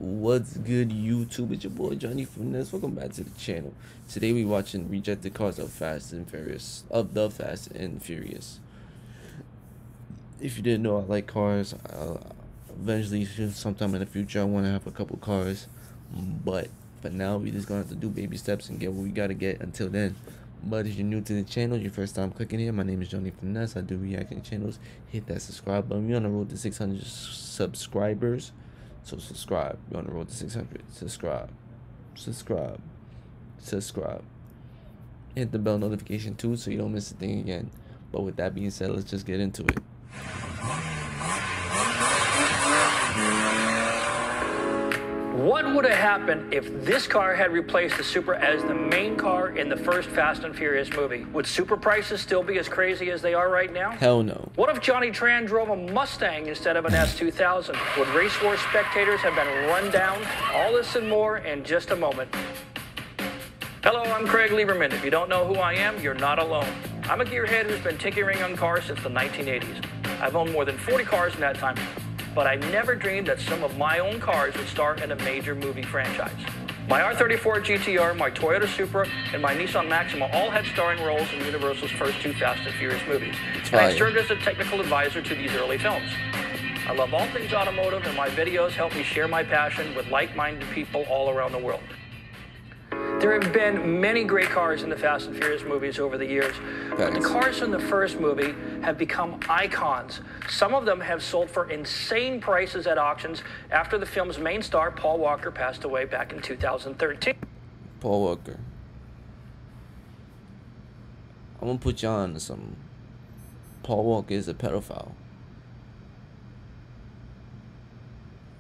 What's good, YouTube? It's your boy Johnny Finesse. Welcome back to the channel. Today we watching rejected cars of the Fast and Furious. If you didn't know, I like cars. Eventually, sometime in the future, I want to have a couple cars. But for now, we just gonna have to do baby steps and get what we gotta get until then. But if you're new to the channel, your first time clicking here, my name is Johnny Finesse. I do reacting channels. Hit that subscribe button. We're on the road to 600 subscribers. So subscribe. We're on the road to 600. Subscribe. Hit the bell notification too so you don't miss a thing again. But with that being said, let's just get into it. What would have happened if this car had replaced the Supra as the main car in the first Fast and Furious movie? Would Supra prices still be as crazy as they are right now? Hell no. What if Johnny Tran drove a Mustang instead of an S2000? Would race war spectators have been run down? All this and more in just a moment. Hello, I'm Craig Lieberman. If you don't know who I am, you're not alone. I'm a gearhead who's been tinkering on cars since the 1980s. I've owned more than 40 cars in that time. But I never dreamed that some of my own cars would star in a major movie franchise. My R34 GTR, my Toyota Supra, and my Nissan Maxima all had starring roles in Universal's first two Fast and Furious movies. And I served as a technical advisor to these early films. I love all things automotive, and my videos help me share my passion with like-minded people all around the world. There have been many great cars in the Fast and Furious movies over the years, but the cars from the first movie have become icons. Some of them have sold for insane prices at auctions after the film's main star, Paul Walker, passed away back in 2013. Paul Walker. I'm gonna put you on to something. Paul Walker is a pedophile.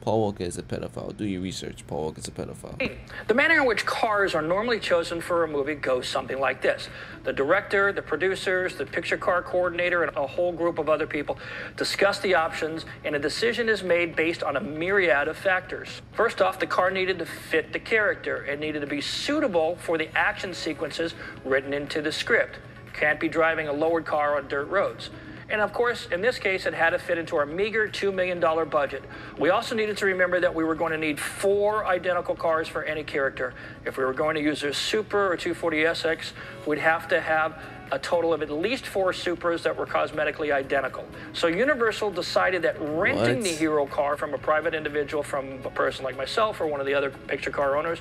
Paul Walker is a pedophile. Do your research. Paul Walker is a pedophile. The manner in which cars are normally chosen for a movie goes something like this. The director, the producers, the picture car coordinator, and a whole group of other people discuss the options, and a decision is made based on a myriad of factors. First off, the car needed to fit the character. It needed to be suitable for the action sequences written into the script. Can't be driving a lowered car on dirt roads. And of course, in this case, it had to fit into our meager $2 million budget. We also needed to remember that we were going to need 4 identical cars for any character. If we were going to use a Supra or 240SX, we'd have to have a total of at least 4 Supras that were cosmetically identical. So Universal decided that renting the hero car from a private individual, from a person like myself or one of the other picture car owners,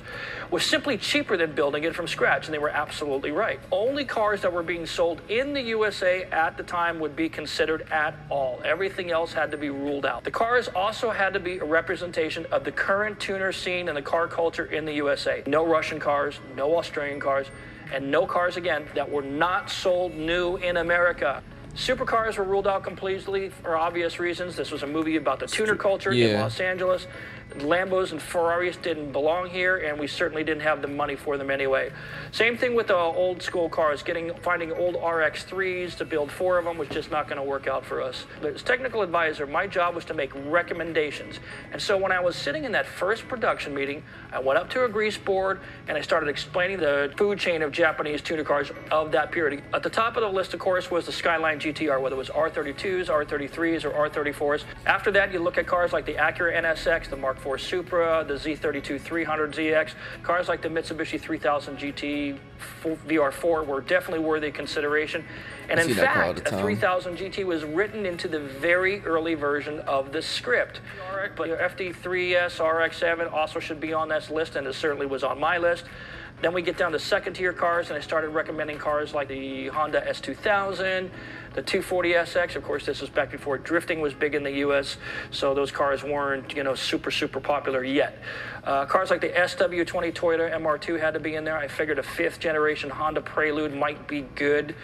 was simply cheaper than building it from scratch, and they were absolutely right. Only cars that were being sold in the USA at the time would be considered at all. Everything else had to be ruled out. The cars also had to be a representation of the current tuner scene and the car culture in the USA. No Russian cars, no Australian cars, and no cars, again, that were not sold new in America. Supercars were ruled out completely for obvious reasons. This was a movie about the tuner culture in Los Angeles. Lambos and Ferraris didn't belong here, and we certainly didn't have the money for them anyway. Same thing with the old school cars. Finding old RX-3s to build 4 of them was just not going to work out for us. But as technical advisor, my job was to make recommendations. And so when I was sitting in that first production meeting, I went up to a grease board and I started explaining the food chain of Japanese tuner cars of that period. At the top of the list, of course, was the Skyline GTR, whether it was R32s, R33s, or R34s. After that, you look at cars like the Acura NSX, the Mark IV Supra, the Z32 300ZX. Cars like the Mitsubishi 3000 GT VR4 were definitely worthy of consideration. And in fact, a 3000 GT was written into the very early version of the script. But FD3S, RX-7 also should be on this list, and it certainly was on my list. Then we get down to second-tier cars, and I started recommending cars like the Honda S2000, the 240SX. Of course, this was back before drifting was big in the U.S., so those cars weren't, super popular yet. Cars like the SW20 Toyota MR2 had to be in there. I figured a 5th-generation Honda Prelude might be good.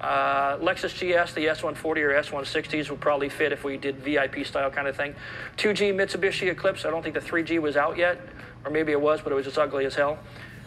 Lexus GS, the S140 or S160s would probably fit if we did VIP style kind of thing. 2G Mitsubishi Eclipse, I don't think the 3G was out yet, or maybe it was, but it was just ugly as hell.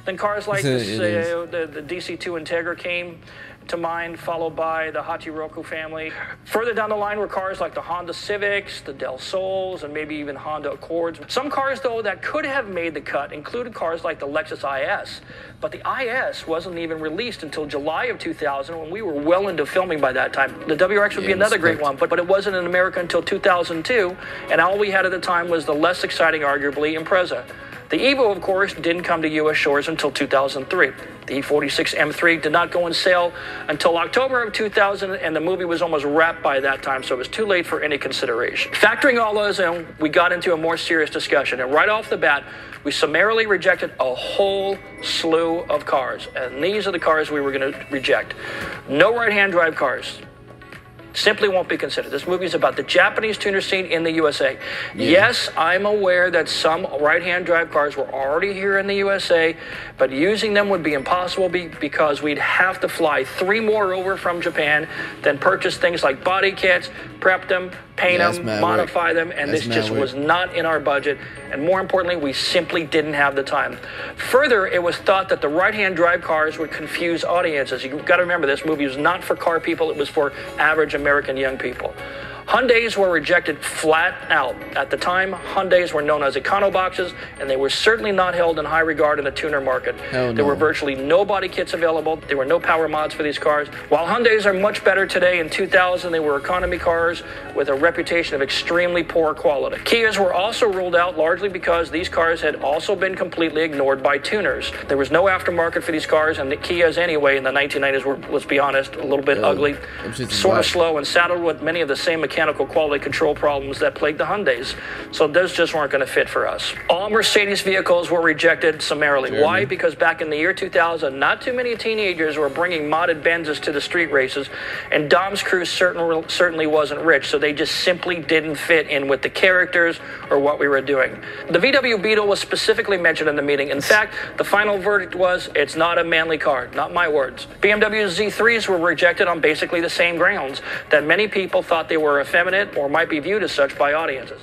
Then cars like this, the DC2 Integra came. to mind, followed by the Hachiroku family. Further down the line were cars like the Honda Civics, the Del Sols, and maybe even Honda Accords. Some cars, though, that could have made the cut included cars like the Lexus IS, but the IS wasn't even released until July of 2000 when we were well into filming by that time. The WRX would be another great one, but it wasn't in America until 2002, and all we had at the time was the less exciting, arguably, Impreza. The Evo, of course, didn't come to U.S. shores until 2003. The E46 M3 did not go on sale until October of 2000, and the movie was almost wrapped by that time, so it was too late for any consideration. Factoring all those in, we got into a more serious discussion, and right off the bat, we summarily rejected a whole slew of cars, and these are the cars we were going to reject. No right-hand drive cars. Simply won't be considered. This movie is about the Japanese tuner scene in the USA. Yeah. Yes, I'm aware that some right-hand drive cars were already here in the USA, but using them would be impossible because we'd have to fly 3 more over from Japan, then purchase things like body kits, prep them, paint them, modify them, and this just was not in our budget. And more importantly, we simply didn't have the time. Further, it was thought that the right-hand drive cars would confuse audiences. You've got to remember, this movie was not for car people, it was for average American young people. Hyundais were rejected flat out. At the time, Hyundais were known as econoboxes, and they were certainly not held in high regard in the tuner market. There were virtually no body kits available. There were no power mods for these cars. While Hyundais are much better today, in 2000 they were economy cars with a reputation of extremely poor quality. Kias were also ruled out largely because these cars had also been completely ignored by tuners. There was no aftermarket for these cars, and the Kias anyway in the 1990s were, let's be honest, a little bit ugly, sort of slow, and saddled with many of the same mechanical quality control problems that plagued the Hyundais. So those just weren't going to fit for us. All Mercedes vehicles were rejected summarily. Why? Because back in the year 2000, not too many teenagers were bringing modded Benzes to the street races, and Dom's crew certainly wasn't rich, so they just simply didn't fit in with the characters or what we were doing. The VW Beetle was specifically mentioned in the meeting. In fact, the final verdict was, it's not a manly car. Not my words. BMW Z3s were rejected on basically the same grounds, that many people thought they were effeminate or might be viewed as such by audiences.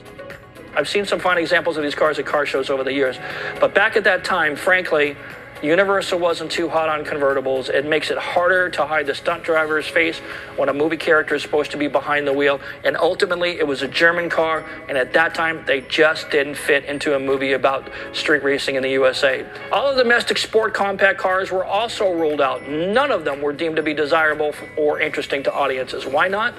I've seen some fine examples of these cars at car shows over the years, but back at that time, frankly, Universal wasn't too hot on convertibles. It makes it harder to hide the stunt driver's face when a movie character is supposed to be behind the wheel, and ultimately it was a German car, and at that time they just didn't fit into a movie about street racing in the USA. All of the domestic sport compact cars were also ruled out. None of them were deemed to be desirable or interesting to audiences. Why not?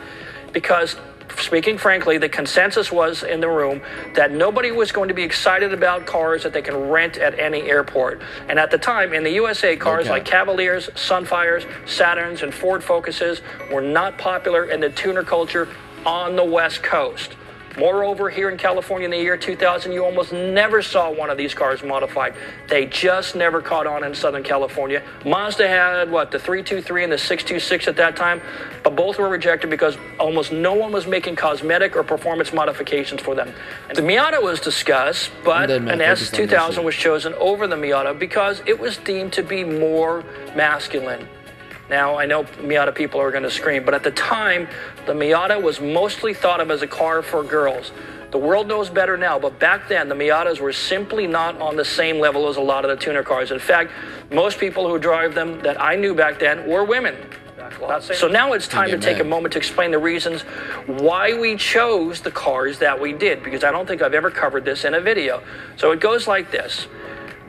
Because, speaking frankly, the consensus was in the room that nobody was going to be excited about cars that they can rent at any airport. And at the time, in the USA, cars like Cavaliers, Sunfires, Saturns, and Ford Focuses were not popular in the tuner culture on the West Coast. Moreover, here in California in the year 2000, you almost never saw one of these cars modified. They just never caught on in Southern California. Mazda had, what, the 323 and the 626 at that time, but both were rejected because almost no one was making cosmetic or performance modifications for them. And the Miata was discussed, but an S2000 was chosen over the Miata because it was deemed to be more masculine. Now, I know Miata people are going to scream, but at the time, the Miata was mostly thought of as a car for girls. The world knows better now, but back then, the Miatas were simply not on the same level as a lot of the tuner cars. In fact, most people who drive them that I knew back then were women. So now it's time to take a moment to explain the reasons why we chose the cars that we did, because I don't think I've ever covered this in a video. So it goes like this.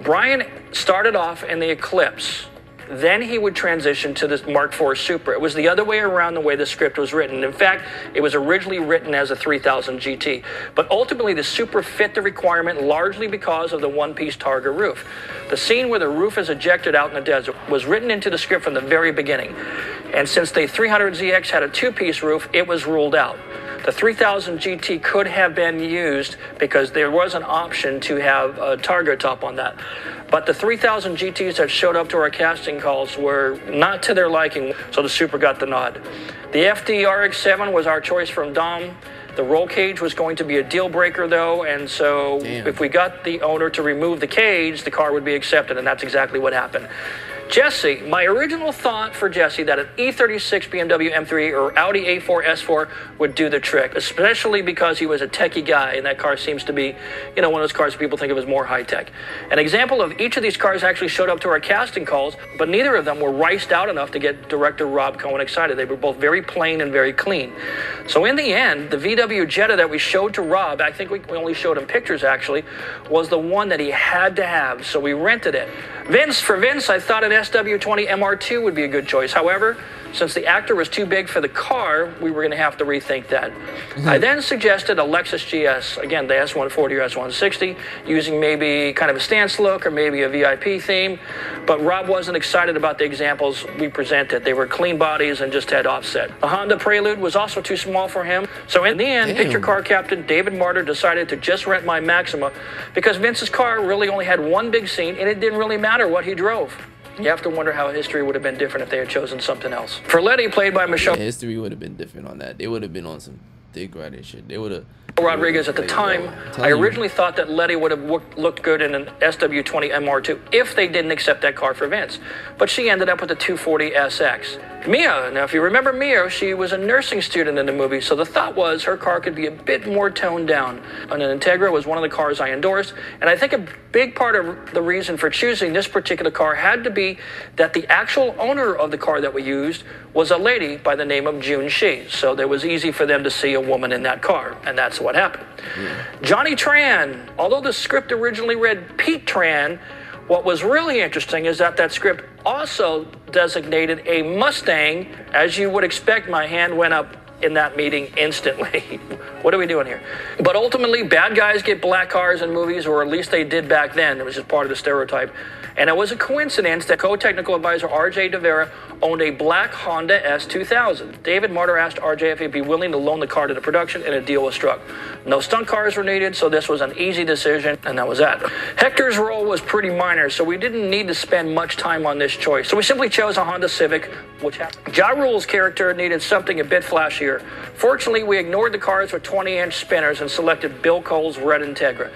Brian started off in the Eclipse. Then he would transition to the Mark IV Supra. It was the other way around the way the script was written. In fact, it was originally written as a 3000 GT. But ultimately, the Supra fit the requirement largely because of the one-piece Targa roof. The scene where the roof is ejected out in the desert was written into the script from the very beginning. And since the 300ZX had a two-piece roof, it was ruled out. The 3000 GT could have been used because there was an option to have a Targa top on that. But the 3000 GTs that showed up to our casting calls were not to their liking, so the Supra got the nod. The FD RX-7 was our choice from Dom. The roll cage was going to be a deal breaker, though, and so if we got the owner to remove the cage, the car would be accepted, and that's exactly what happened. Jesse, my original thought for Jesse that an E36 BMW M3 or Audi A4 S4 would do the trick, especially because he was a techie guy, and that car seems to be, you know, one of those cars people think of as more high-tech. An example of each of these cars actually showed up to our casting calls, but neither of them were riced out enough to get director Rob Cohen excited. They were both very plain and very clean. So in the end, the VW Jetta that we showed to Rob, I think we only showed him pictures actually, was the one that he had to have, so we rented it. For Vince, I thought an SW20 MR2 would be a good choice. However, since the Acura was too big for the car, we were going to have to rethink that. I then suggested a Lexus GS, again, the S140 or S160, using maybe kind of a stance look or maybe a VIP theme. But Rob wasn't excited about the examples we presented. They were clean bodies and just had offset. A Honda Prelude was also too small for him. So in the end, picture car captain David Martyr decided to just rent my Maxima because Vince's car really only had one big scene and it didn't really matter what he drove. You have to wonder how history would have been different if they had chosen something else. For Letty, played by Michelle... Yeah, history would have been different on that. They would have been on some thick rider shit. They would have... Rodriguez at the time, I originally thought that Letty would have looked good in an SW20 MR2 if they didn't accept that car for Vince. But she ended up with a 240 SX. Mia, now if you remember Mia, she was a nursing student in the movie, so the thought was her car could be a bit more toned down. An Integra was one of the cars I endorsed, and I think a big part of the reason for choosing this particular car had to be that the actual owner of the car that we used was a lady by the name of June Shi, so it was easy for them to see a woman in that car, and that's what happened. Johnny Tran, although the script originally read Pete Tran, what was really interesting is that that script also designated a Mustang. As you would expect, my hand went up in that meeting instantly. What are we doing here? But ultimately, bad guys get black cars in movies, or at least they did back then. It was just part of the stereotype. And it was a coincidence that co-technical advisor R.J. DeVera owned a black Honda S2000. David Martyr asked R.J. if he'd be willing to loan the car to the production, and a deal was struck. No stunt cars were needed, so this was an easy decision, and that was that. Hector's role was pretty minor, so we didn't need to spend much time on this choice. So we simply chose a Honda Civic, which happened. Ja Rule's character needed something a bit flashier. Fortunately, we ignored the cars with 20-inch spinners and selected Bill Cole's red Integra.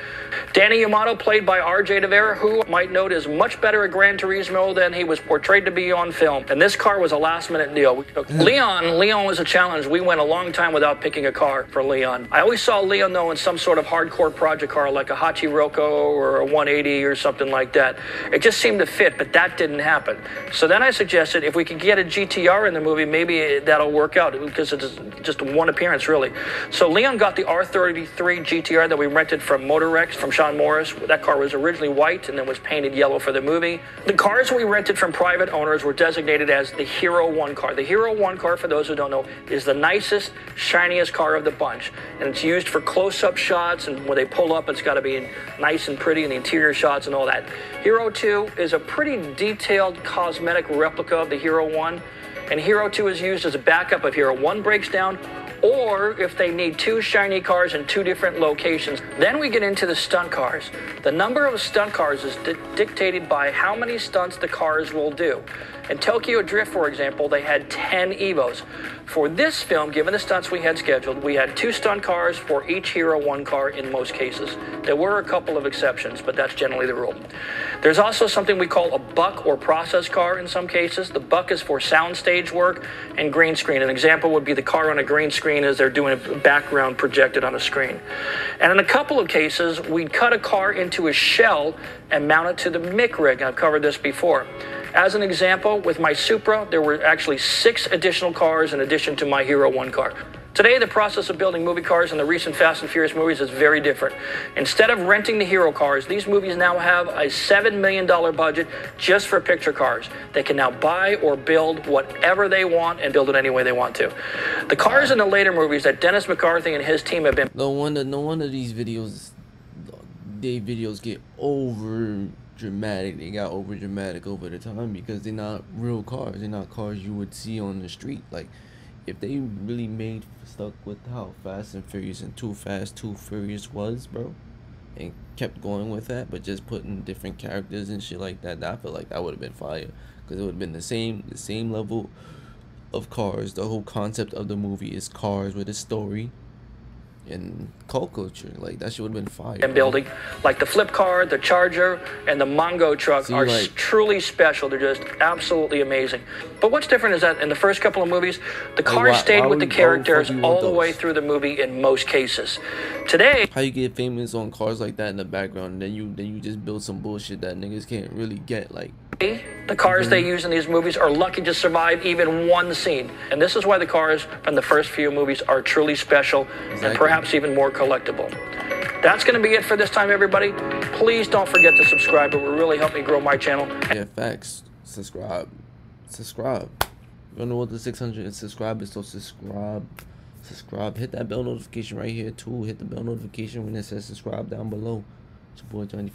Danny Yamato, played by R.J. DeVera, who might note is much better at Gran Turismo than he was portrayed to be on film. And this car was a last-minute deal. Leon was a challenge. We went a long time without picking a car for Leon. I always saw Leon, though, in some sort of hardcore project car like a Hachiroko or a 180 or something like that. It just seemed to fit, but that didn't happen. So then I suggested if we could get a GTR in the movie, maybe that'll work out, because it's just one appearance, really. So Leon got the R33 GTR that we rented from Motorex from Sean Morris. That car was originally white and then was painted yellow for the movie. The cars we rented from private owners were designated as the Hero 1 car. The Hero 1 car, for those who don't know, is the nicest, shiniest car of the bunch. And it's used for close-up shots, and when they pull up, it's got to be nice and pretty, and the interior shots and all that. Hero 2 is a pretty detailed cosmetic replica of the Hero 1. And Hero 2 is used as a backup if Hero 1 breaks down, or if they need two shiny cars in two different locations. Then we get into the stunt cars. The number of stunt cars is dictated by how many stunts the cars will do. In Tokyo Drift, for example, they had 10 Evos. For this film, given the stunts we had scheduled, we had 2 stunt cars for each Hero 1 car in most cases. There were a couple of exceptions, but that's generally the rule. There's also something we call a buck or process car in some cases. The buck is for soundstage work and green screen. An example would be the car on a green screen as they're doing a background projected on a screen. And in a couple of cases, we'd cut a car into a shell and mount it to the MIC rig. I've covered this before. As an example, with my Supra, there were actually 6 additional cars in addition to my Hero 1 car. Today, the process of building movie cars in the recent Fast and Furious movies is very different. Instead of renting the Hero cars, these movies now have a $7 million budget just for picture cars. They can now buy or build whatever they want and build it any way they want to. The cars in the later movies that Dennis McCarthy and his team have been... No wonder these videos, get over dramatic. They got over dramatic over the time because they're not real cars. They're not cars you would see on the street. Like, if they really stuck with how Fast and Furious and Too Fast, Too Furious was, bro, and kept going with that, but just putting different characters and shit like that, I feel like that would have been fire, because it would have been the same level of cars. The whole concept of the movie is cars with a story, in cult culture. Like that shit would have been fire. And building, like the flip car, the Charger, and the Mongo truck are like, truly special. They're just absolutely amazing. But what's different is that in the first couple of movies, the cars stayed with the characters all the way through the movie in most cases. Today, how you get famous on cars like that in the background, and then you just build some bullshit that niggas can't really get. Like the cars they use in these movies are lucky to survive even one scene. And this is why the cars from the first few movies are truly special and perhaps even more collectible. That's going to be it for this time, everybody. Please don't forget to subscribe. It will really help me grow my channel. Yeah, facts. Subscribe. Subscribe. You don't know what the 600 subscribers, so subscribe. Subscribe. Hit that bell notification right here, too. Hit the bell notification when it says subscribe down below. It's your boy, Johnny.